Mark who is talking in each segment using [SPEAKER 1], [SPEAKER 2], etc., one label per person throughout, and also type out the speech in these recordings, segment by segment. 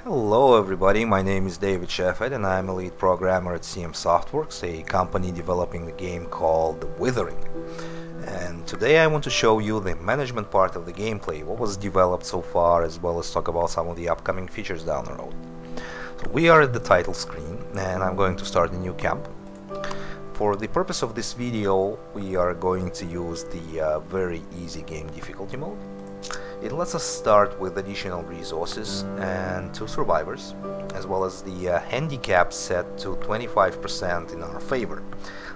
[SPEAKER 1] Hello everybody, my name is David Shefford and I'm a lead programmer at CM-Softworks, a company developing a game called Withering. And today I want to show you the management part of the gameplay, what was developed so far, as well as talk about some of the upcoming features down the road. So we are at the title screen and I'm going to start a new camp. For the purpose of this video, we are going to use the very easy game difficulty mode. It lets us start with additional resources and 2 survivors, as well as the handicap set to 25% in our favor.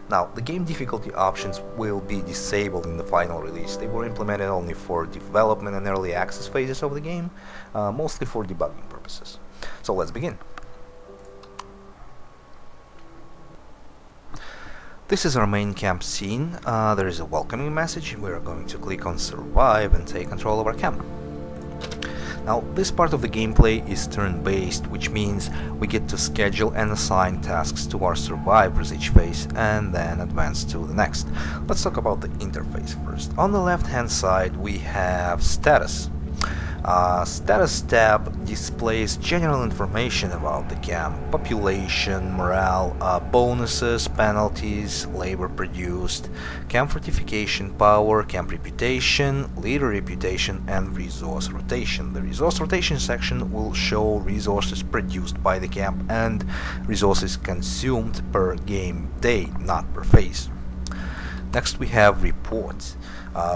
[SPEAKER 1] Now, the game difficulty options will be disabled in the final release. They were implemented only for development and early access phases of the game, mostly for debugging purposes. So let's begin. This is our main camp scene. There is a welcoming message. We are going to click on survive and take control of our camp. Now, this part of the gameplay is turn-based, which means we get to schedule and assign tasks to our survivors each phase and then advance to the next. Let's talk about the interface first. On the left-hand side we have status. Status tab displays general information about the camp: population, morale, bonuses, penalties, labor produced, camp fortification power, camp reputation, leader reputation, and resource rotation. The resource rotation section will show resources produced by the camp and resources consumed per game day, not per phase. Next we have reports.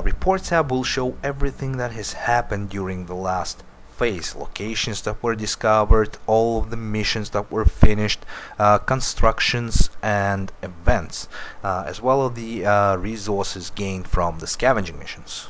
[SPEAKER 1] Report tab will show everything that has happened during the last phase, locations that were discovered, all of the missions that were finished, constructions and events, as well as the resources gained from the scavenging missions.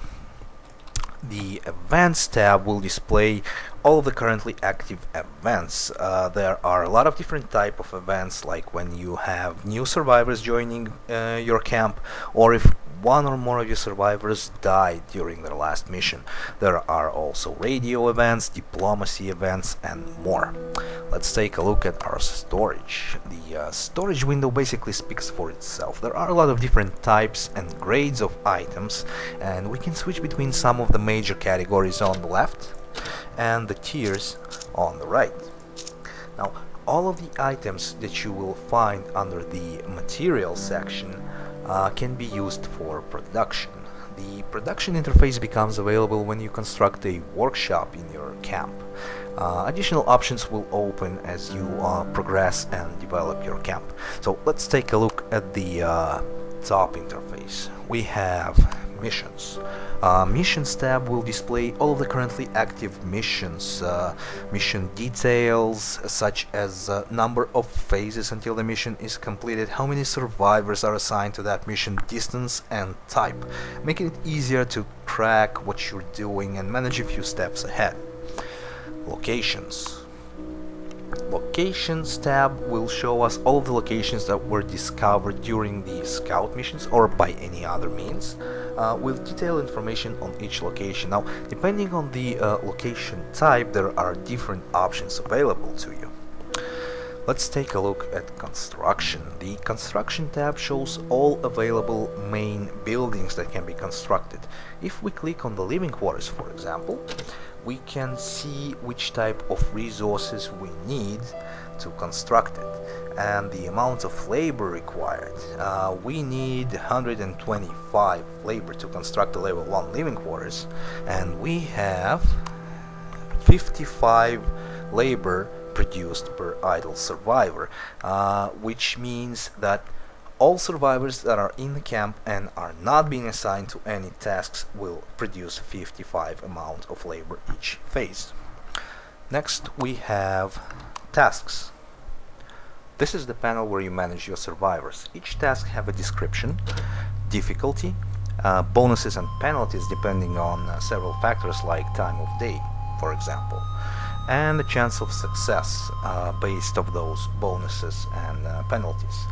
[SPEAKER 1] The Events tab will display all of the currently active events. There are a lot of different types of events, like when you have new survivors joining your camp, or if one or more of your survivors died during their last mission. There are also radio events, diplomacy events, and more. Let's take a look at our storage. The storage window basically speaks for itself. There are a lot of different types and grades of items, and we can switch between some of the major categories on the left and the tiers on the right. Now, all of the items that you will find under the materials section can be used for production. The production interface becomes available when you construct a workshop in your camp. Additional options will open as you progress and develop your camp. So let's take a look at the top interface. We have missions. Missions tab will display all of the currently active missions, mission details such as number of phases until the mission is completed, how many survivors are assigned to that mission, distance and type, making it easier to track what you're doing and manage a few steps ahead. Locations. Locations tab will show us all of the locations that were discovered during the scout missions or by any other means, with detailed information on each location. Now, depending on the location type, there are different options available to you. Let's take a look at construction. The construction tab shows all available main buildings that can be constructed. If we click on the living quarters, for example, we can see which type of resources we need to construct it and the amount of labor required. We need 125 labor to construct the level 1 living quarters, and we have 55 labor produced per idle survivor, which means that all survivors that are in the camp and are not being assigned to any tasks will produce 55 amount of labor each phase. Next we have tasks. This is the panel where you manage your survivors. Each task have a description, difficulty, bonuses and penalties depending on several factors like time of day, for example, and the chance of success based of those bonuses and penalties.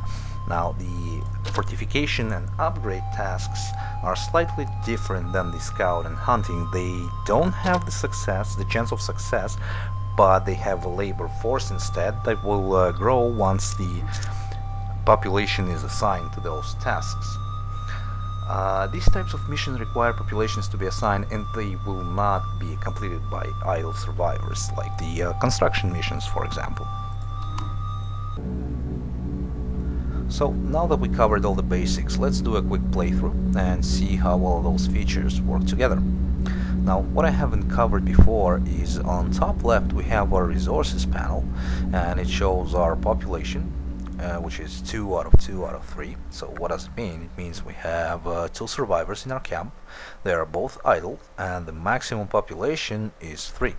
[SPEAKER 1] Now, the fortification and upgrade tasks are slightly different than the scout and hunting. They don't have the chance of success, but they have a labor force instead that will grow once the population is assigned to those tasks. These types of missions require populations to be assigned, and they will not be completed by idle survivors, like the construction missions, for example. So now that we covered all the basics, let's do a quick playthrough and see how all those features work together. Now, what I haven't covered before is on top left we have our resources panel, and it shows our population, which is 2 out of 2 out of 3. So what does it mean? It means we have 2 survivors in our camp. They are both idle, and the maximum population is 3.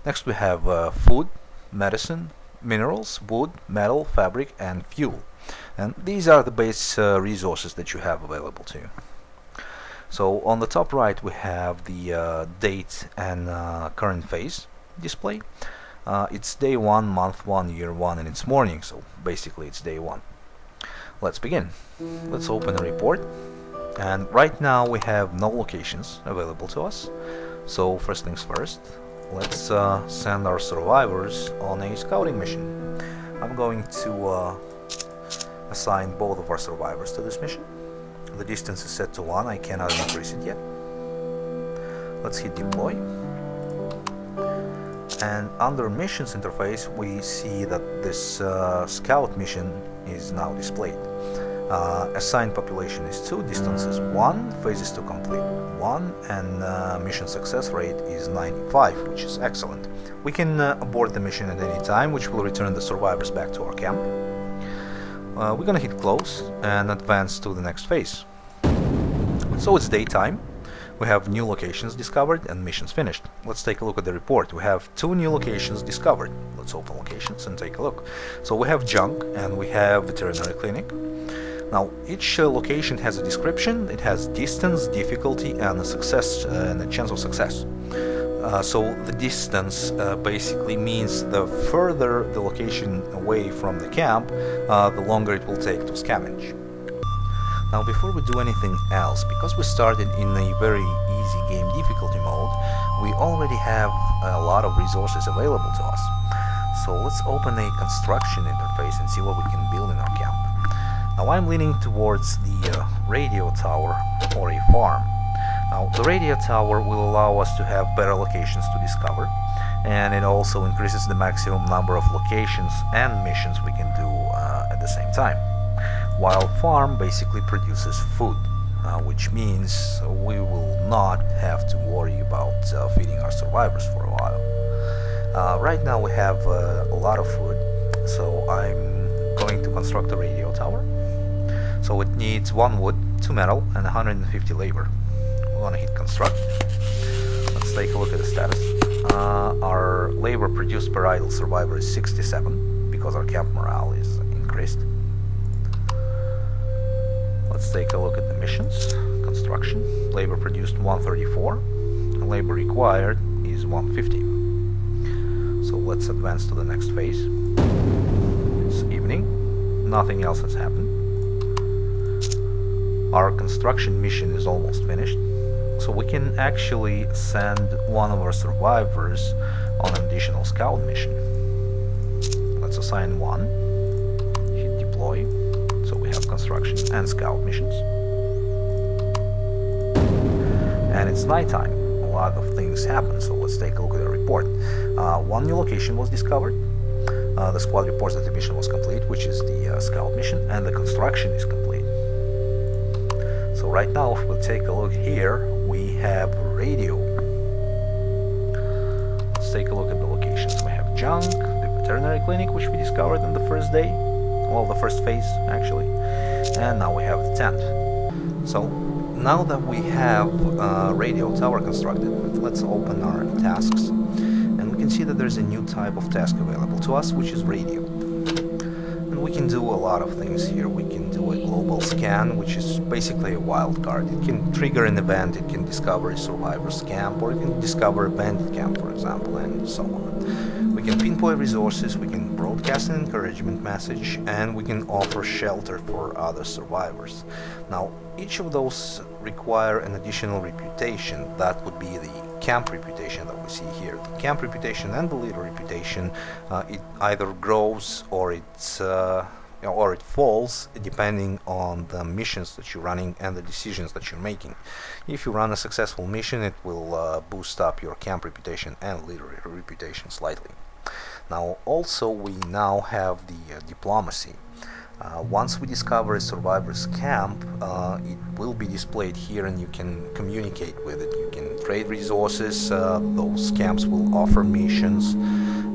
[SPEAKER 1] Next we have food, medicine, minerals, wood, metal, fabric, and fuel. And these are the base resources that you have available to you. So on the top right we have the date and current phase display. It's day 1, month 1, year 1, and it's morning, so basically it's day 1. Let's begin. Let's open a report, and right now we have no locations available to us. So first things first, let's send our survivors on a scouting mission. I'm going to assign both of our survivors to this mission. The distance is set to 1, I cannot increase it yet. Let's hit deploy. And under missions interface we see that this scout mission is now displayed. Assigned population is 2, distance is 1, phases to complete 1, and mission success rate is 95, which is excellent. We can abort the mission at any time, which will return the survivors back to our camp. We're gonna hit close and advance to the next phase. So it's daytime. We have new locations discovered and missions finished. Let's take a look at the report. We have 2 new locations discovered. Let's open locations and take a look. So we have junk and we have veterinary clinic. Now each location has a description. It has distance, difficulty, and a success and a chance of success. So the distance basically means the further the location away from the camp, the longer it will take to scavenge. Now before we do anything else, because we started in a very easy game difficulty mode, we already have a lot of resources available to us. So let's open a construction interface and see what we can build in our camp. Now I'm leaning towards the radio tower or a farm. Now the radio tower will allow us to have better locations to discover, and it also increases the maximum number of locations and missions we can do at the same time. While farm basically produces food, which means we will not have to worry about feeding our survivors for a while. Right now we have a lot of food, so I'm going to construct a radio tower. So it needs 1 wood, 2 metal, and 150 labor. We want to hit construct. Let's take a look at the status. Our labor produced per idle survivor is 67, because our camp morale is increased. Let's take a look at the missions. Construction. Labor produced 134. And labor required is 150. So let's advance to the next phase. It's evening. Nothing else has happened. Our construction mission is almost finished. So we can actually send one of our survivors on an additional scout mission. Let's assign 1. Hit deploy. So we have construction and scout missions. And it's nighttime. A lot of things happen, so let's take a look at the report. 1 new location was discovered. The squad reports that the mission was complete, which is the scout mission, and the construction is complete. So right now, if we'll take a look here, we have radio. Let's take a look at the locations. We have junk, the veterinary clinic, which we discovered on the first day. Well, the first phase, actually. And now we have the tent. So, now that we have a radio tower constructed, let's open our tasks. And we can see that there's a new type of task available to us, which is radio. And we can do a lot of things here. We can do a global scan, which is basically a wild card. It can trigger an event, it can discover a survivor's camp, or it can discover a bandit camp, for example, and so on. We can pinpoint resources, we can broadcast an encouragement message, and we can offer shelter for other survivors. Now, each of those require an additional reputation. That would be the camp reputation that we see here. The camp reputation and the leader reputation, it either grows or it's or it falls depending on the missions that you're running and the decisions that you're making. If you run a successful mission, it will boost up your camp reputation and leader reputation slightly. Now also we now have the diplomacy. Once we discover a survivor's camp, it will be displayed here and you can communicate with it. You can trade resources, those camps will offer missions,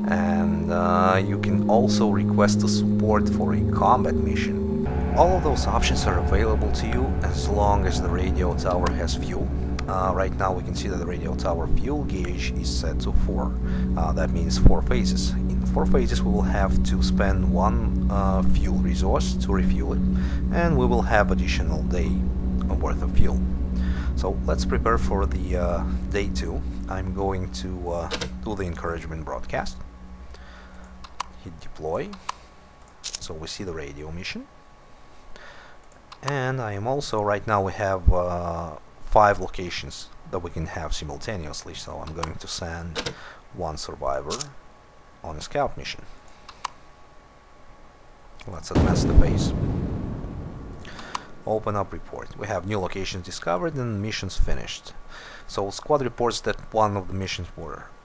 [SPEAKER 1] and you can also request the support for a combat mission. All of those options are available to you as long as the radio tower has fuel. Right now we can see that the radio tower fuel gauge is set to 4. That means 4 phases. In 4 phases we will have to spend 1 fuel resource to refuel it, and we will have additional day worth of fuel. So let's prepare for the day 2. I'm going to do the encouragement broadcast. Hit deploy. So we see the radio mission. And I am also, right now we have 5 locations that we can have simultaneously, so I'm going to send 1 survivor on a scout mission. Let's advance the phase. Open up report. We have new locations discovered and missions finished. So squad reports that one of the missions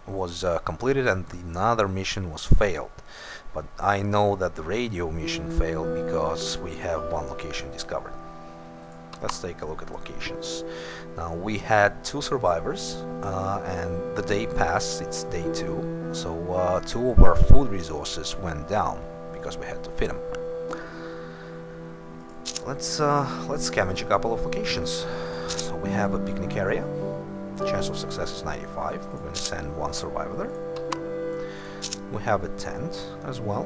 [SPEAKER 1] was completed and another mission was failed. But I know that the radio mission failed because we have 1 location discovered. Let's take a look at locations. Now we had 2 survivors and the day passed, it's day 2, so 2 of our food resources went down because we had to feed them. Let's scavenge a couple of locations. So we have a picnic area, chance of success is 95, we're going to send 1 survivor there. We have a tent as well.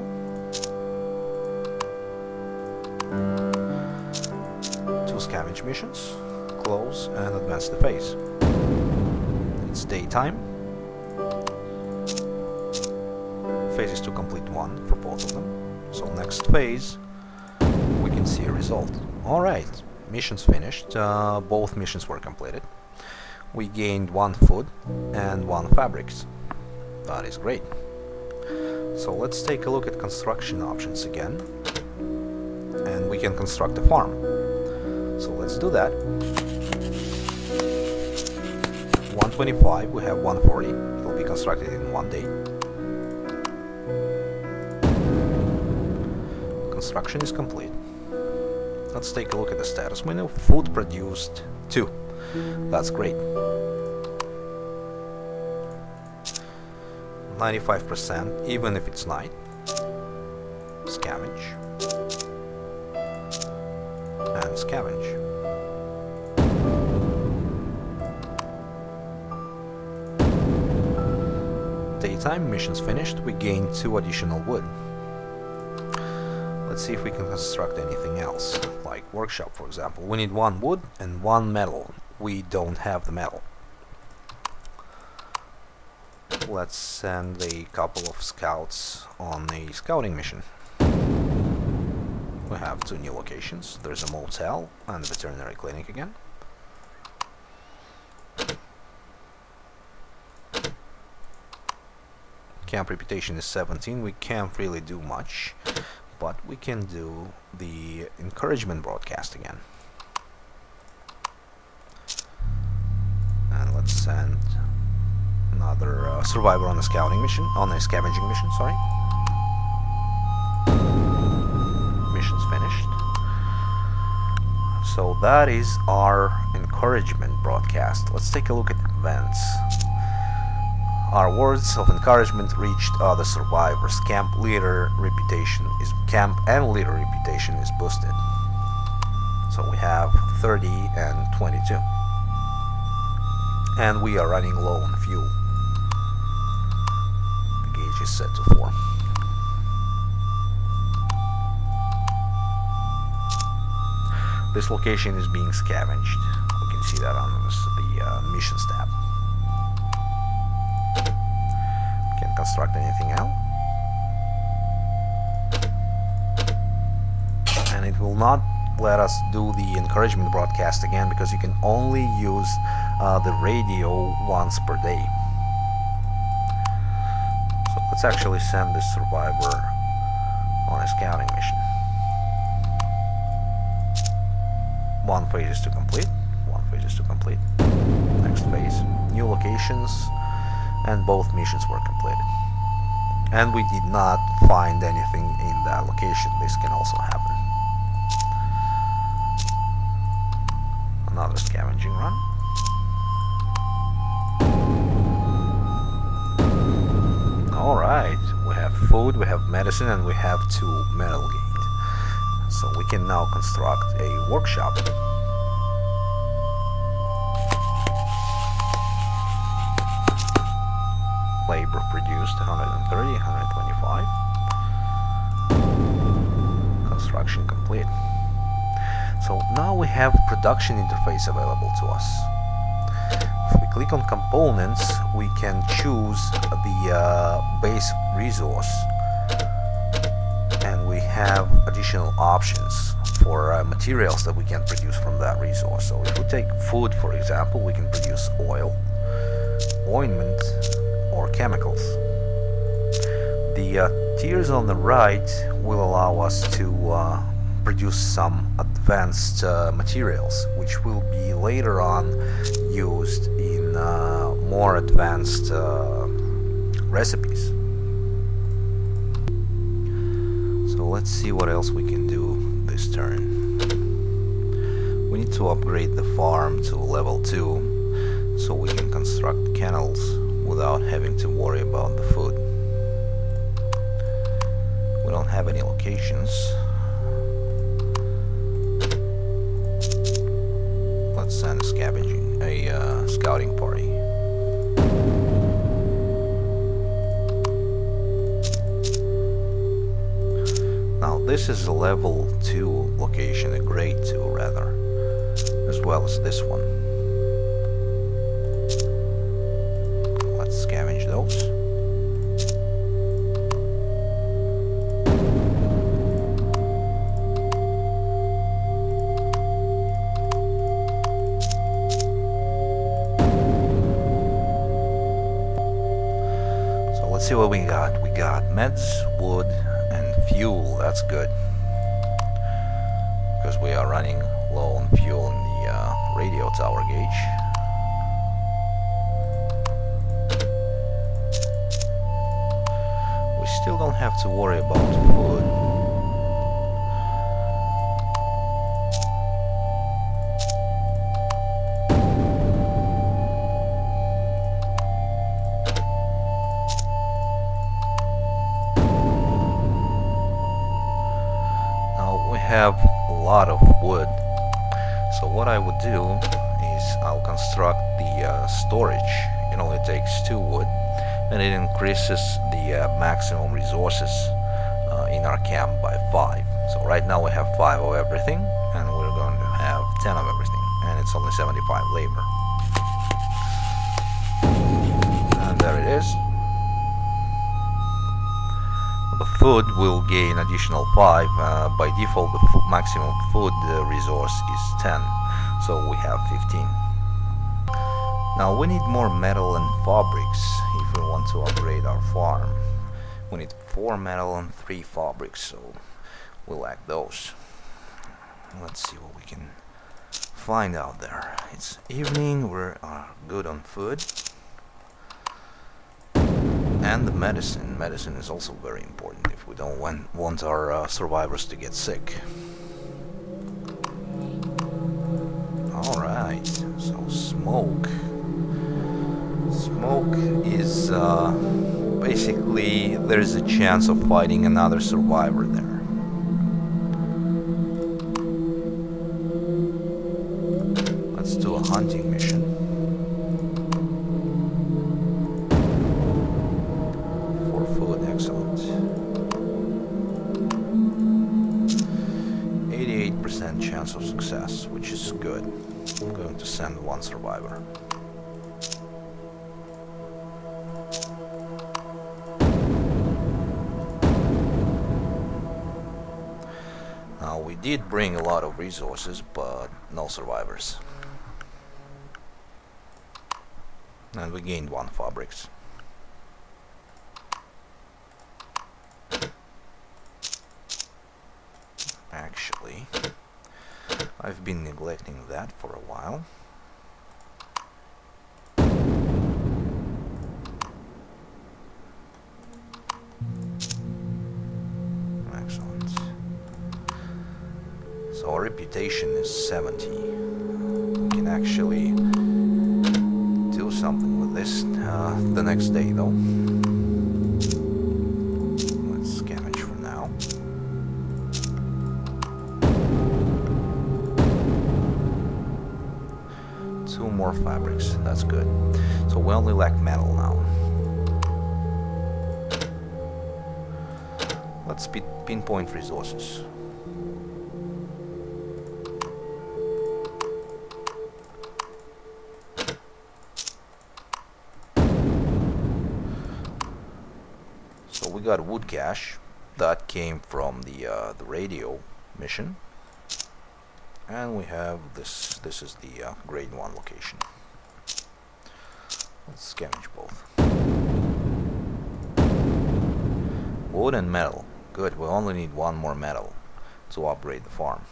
[SPEAKER 1] 2 scavenge missions, close and advance the phase. It's daytime. Phase is to complete 1 for both of them. So next phase we can see a result. Alright, missions finished. Both missions were completed. We gained 1 food and 1 fabrics. That is great. So let's take a look at construction options again. And we can construct a farm. So let's do that. 125, we have 140. It will be constructed in 1 day. Construction is complete. Let's take a look at the status window. Food produced 2. That's great. 95%, even if it's night. Scavenge. And scavenge. Daytime, missions finished, we gained 2 additional wood. Let's see if we can construct anything else, like workshop for example. We need 1 wood and 1 metal. We don't have the metal. Let's send a couple of scouts on a scouting mission. We have 2 new locations. There's a motel and a veterinary clinic again. Camp reputation is 17. We can't really do much, but we can do the encouragement broadcast again. And let's send another survivor on a scouting mission, on a scavenging mission, sorry. Mission's finished. So that is our encouragement broadcast. Let's take a look at events. Our words of encouragement reached other survivors. Camp and leader reputation is boosted. So we have 30 and 22. And we are running low on fuel. The gauge is set to 4. This location is being scavenged. We can see that on the missions tab. Can't construct anything else. And it will not let us do the encouragement broadcast again because you can only use the radio once per day. So let's actually send this survivor on a scouting mission. One phase is to complete. One phase is to complete. Next phase. New locations, and both missions were completed. And we did not find anything in that location. This can also happen. Another scavenging run. Alright, we have food, we have medicine, and we have 2 metal gained. So we can now construct a workshop. Labor produced 130, 125. Construction complete. So now we have production interface available to us. If we click on components, we can choose the base resource, and we have additional options for materials that we can produce from that resource. So if we take food, for example, we can produce oil, ointment, or chemicals. The tiers on the right will allow us to produce some advanced materials, which will be later on used in more advanced recipes. So let's see what else we can do this turn. We need to upgrade the farm to level 2 so we can construct kennels without having to worry about the food. We don't have any locations. Let's send a scouting party. Now this is a level 2 location, a grade 2 rather, as well as this one. Let's scavenge those. Let's see what we got. We got meds, wood, and fuel. That's good, because we are running low on fuel in the radio tower gauge. We still don't have to worry about food. Have a lot of wood, so what I would do is I'll construct the storage. It only takes 2 wood, and it increases the maximum resources in our camp by 5. So right now we have 5 of everything, and we're going to have 10 of everything, and it's only 75 labor. And there it is. The food will gain additional 5. By default, the maximum food resource is 10, so we have 15. Now we need more metal and fabrics if we want to upgrade our farm. We need 4 metal and 3 fabrics, so we'll add those. Let's see what we can find out there. It's evening, we're good on food. And the medicine. Medicine is also very important if we don't want our survivors to get sick. Alright, so smoke. Smoke is basically there's a chance of fighting another survivor there. Let's do a hunting mission. Excellent. 88% chance of success, which is good. I'm going to send 1 survivor. Now we did bring a lot of resources, but no survivors. And we gained 1 fabrics. Actually, I've been neglecting that for a while. Excellent. So our reputation is 70. We can actually do something with this the next day though. Let's scavenge for now. Two more fabrics, that's good. So we only lack metal now. Let's pinpoint resources. So we got wood cache that came from the radio mission, and we have this. This is the grade 1 location. Let's scavenge both. Wood and metal. Good. We only need one more metal to upgrade the farm.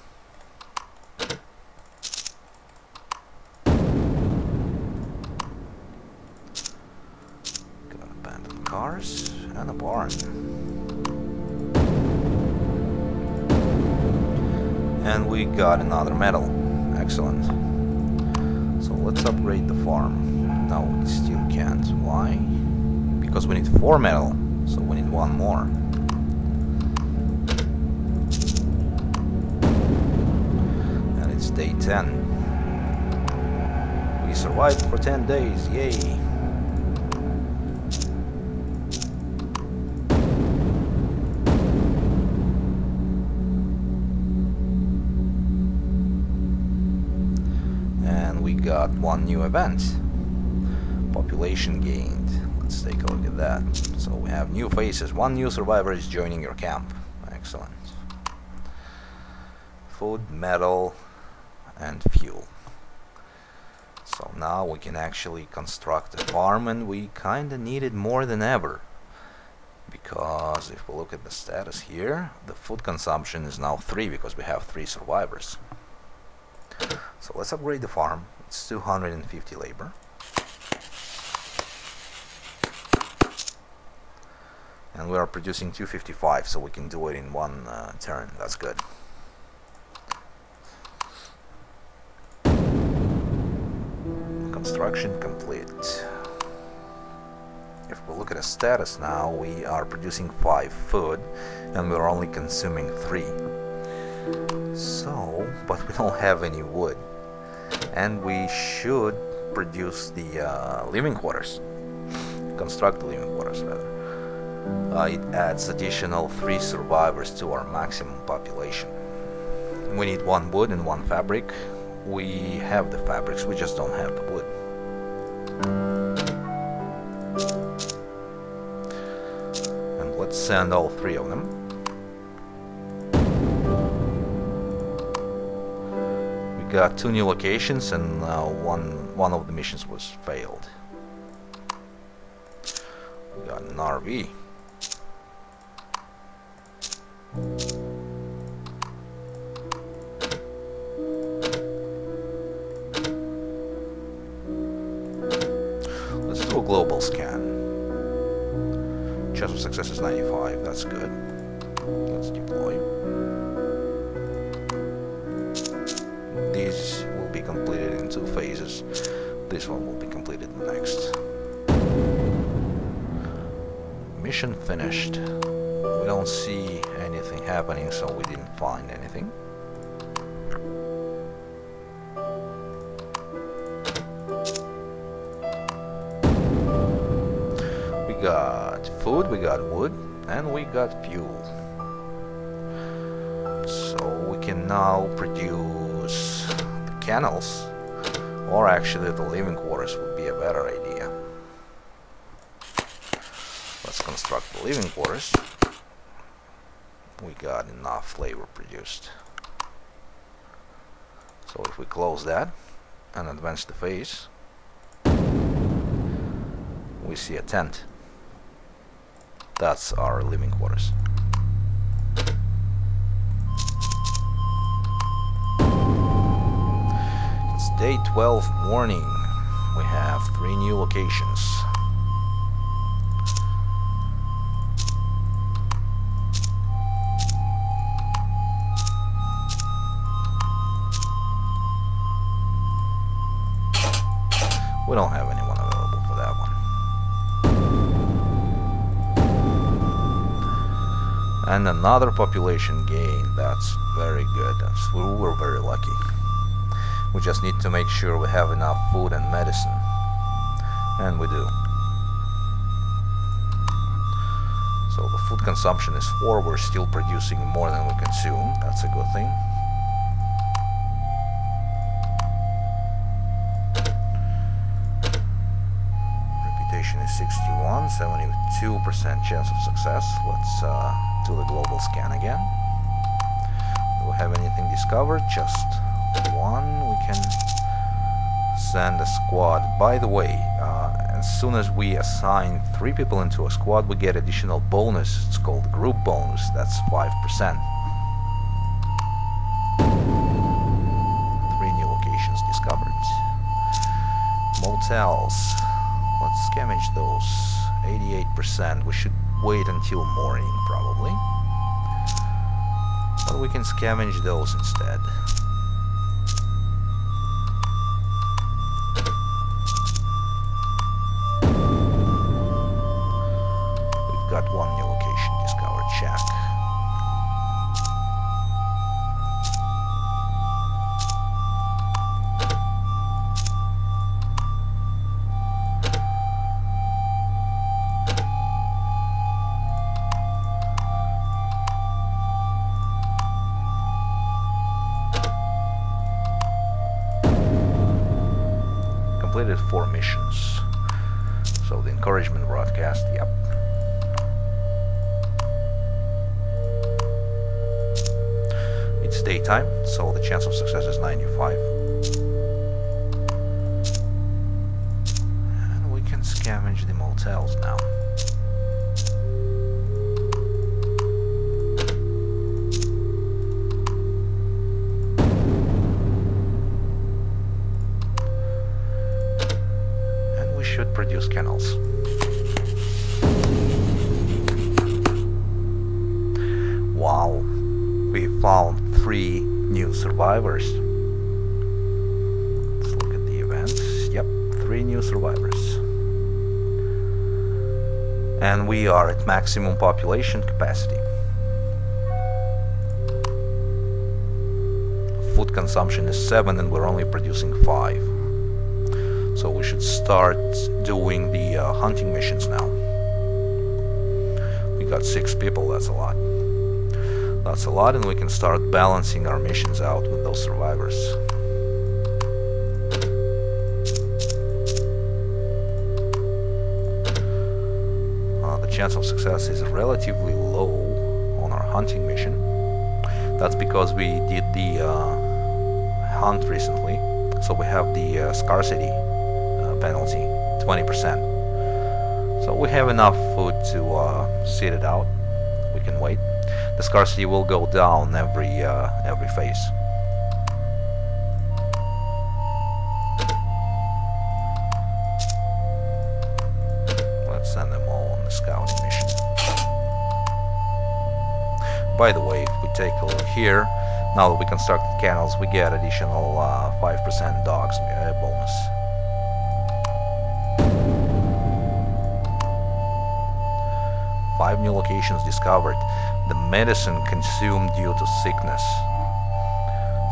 [SPEAKER 1] Got abandoned cars and a barn. And we got another metal. Excellent. So let's upgrade the farm. No, we still can't. Why? Because we need 4 metal, so we need 1 more. And it's day 10. We survived for 10 days, yay! Got 1 new event. Population gained. Let's take a look at that. So we have new faces. 1 new survivor is joining your camp. Excellent. Food, metal, and fuel. So now we can actually construct a farm, and we kinda need it more than ever. Because if we look at the status here, the food consumption is now 3 because we have 3 survivors. So let's upgrade the farm. It's 250 labor. And we are producing 255, so we can do it in 1 turn. That's good. Construction complete. If we look at the status now, we are producing 5 food, and we're only consuming 3. So, but we don't have any wood. And we should produce the living quarters. Construct the living quarters, rather. It adds additional 3 survivors to our maximum population. We need 1 wood and 1 fabric. We have the fabrics, we just don't have the wood. And let's send all 3 of them. Got 2 new locations, and one of the missions was failed. We got an RV. Let's do a global scan. Chance of success is 95. That's good. Let's deploy. These will be completed in 2 phases. This one will be completed next. Mission finished. We don't see anything happening, so we didn't find anything. We got food, we got wood, and we got fuel. So we can now produce the kennels, or actually the living quarters would be a better idea. Let's construct the living quarters. We got enough labor produced. So if we close that and advance the phase, we see a tent. That's our living quarters. day 12 morning. We have 3 new locations. We don't have anyone available for that one. And another population gain. That's very good. We were very lucky. We just need to make sure we have enough food and medicine. And we do. So the food consumption is 4. We're still producing more than we consume. That's a good thing. Reputation is 61, 72% chance of success. Let's do the global scan again. Do we have anything discovered? Just 1. We can send a squad. By the way, as soon as we assign 3 people into a squad, we get additional bonus. It's called group bonus. That's 5%. 3 new locations discovered. Motels. Let's scavenge those. 88%. We should wait until morning, probably. But we can scavenge those instead. We've got 1 new location discovered. Check. Completed 4 missions. So the encouragement broadcast, yep. It's daytime, so the chance of success is 95. And we can scavenge the motels now. Should produce kennels. Wow, we found 3 new survivors. Let's look at the events. Yep, 3 new survivors. And we are at maximum population capacity. Food consumption is 7 and we're only producing 5. So we should start doing the hunting missions now. We got 6 people, that's a lot. That's a lot, and we can start balancing our missions out with those survivors. The chance of success is relatively low on our hunting mission. That's because we did the hunt recently, so we have the scarcity penalty, 20%. So we have enough food to sit it out. We can wait. The scarcity will go down every phase. Let's send them all on the scouting mission. By the way, if we take a look here, now that we constructed kennels, we get additional 5% dogs bonus. 5 new locations discovered. The medicine consumed due to sickness.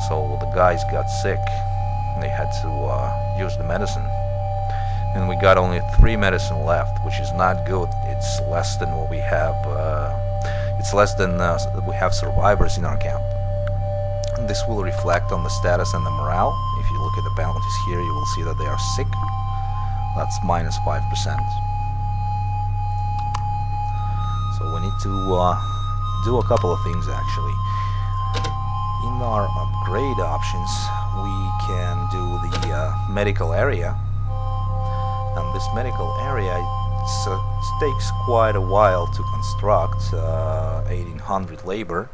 [SPEAKER 1] So the guys got sick. They had to use the medicine. And we got only 3 medicine left, which is not good. It's less than what we have. It's less than we have survivors in our camp. And this will reflect on the status and the morale. If you look at the penalties here, you will see that they are sick. That's minus 5%. So we need to do a couple of things actually. In our upgrade options, we can do the medical area, and this medical area takes quite a while to construct, 1800 labor,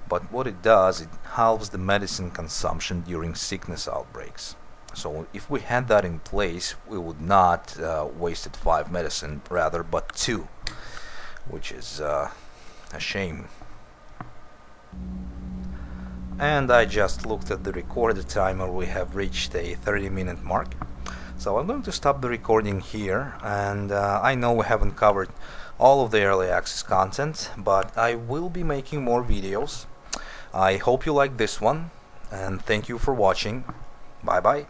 [SPEAKER 1] but what it does, it halves the medicine consumption during sickness outbreaks. So if we had that in place, we would not wasted 5 medicine rather, but 2, which is a shame. And I just looked at the recorded timer. We have reached a 30-minute mark. So I'm going to stop the recording here, and I know we haven't covered all of the early access content, but I will be making more videos. I hope you like this one, and thank you for watching. Bye bye.